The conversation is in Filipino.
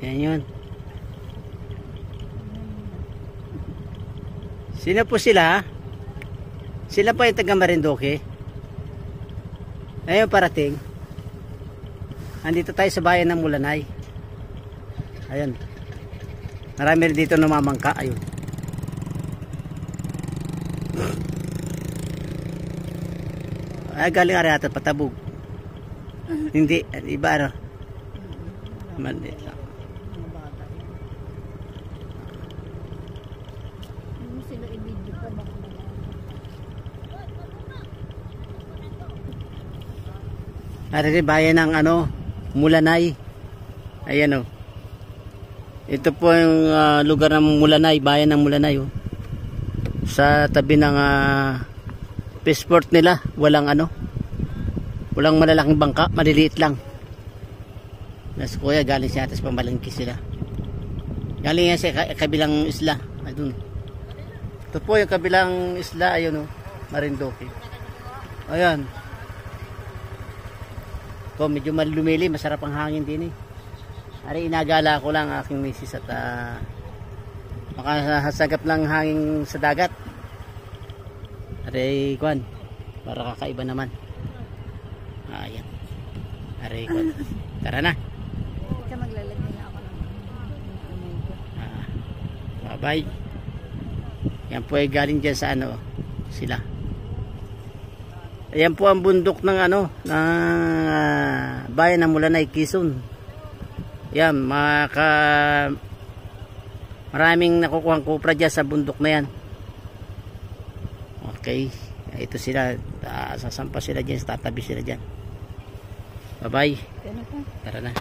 Yan yun. Sino po sila? Sila pa yung taga Marinduque. Ayun parating. Andito tayo sa bayan ng Mulanay. Ayun. Marami rin dito namamangka. Ayun. Ay, galing ari ata Patabog. Hindi, iba ano. Maliit lang. Ari bayan ng ano, Mulanay. Ayan oh. Ito po yung lugar ng Mulanay, bayan ng Mulanay oh. Sa tabi ng passport nila, walang ano. Walang malalaking bangka, maliliit lang. Nas kuya galing siya, tapos pamalangki sila. Galing yan sa kabilang isla. Ayun. Ito po yung kabilang isla, ayun oh, Marinduque. Ayan. Ito medyo malumili, masarap ang hangin din eh. Ari inagala ko lang aking misis at makasagap ng hangin sa dagat. Ari kwan, para kakaiba naman. Ayan. Ari kwan. Tara na. Maglalagay na ako ng bye-bye. Yan po ay galing dyan sa ano, sila. Ayan po ang bundok ng ano, ng bayan ng Mulanay, Quezon. Yan, maraming nakukuhang kupra dyan sa bundok na yan. Okay, ito sila, sasampa sila dyan, tatabi sila dyan. Bye-bye. Tara na.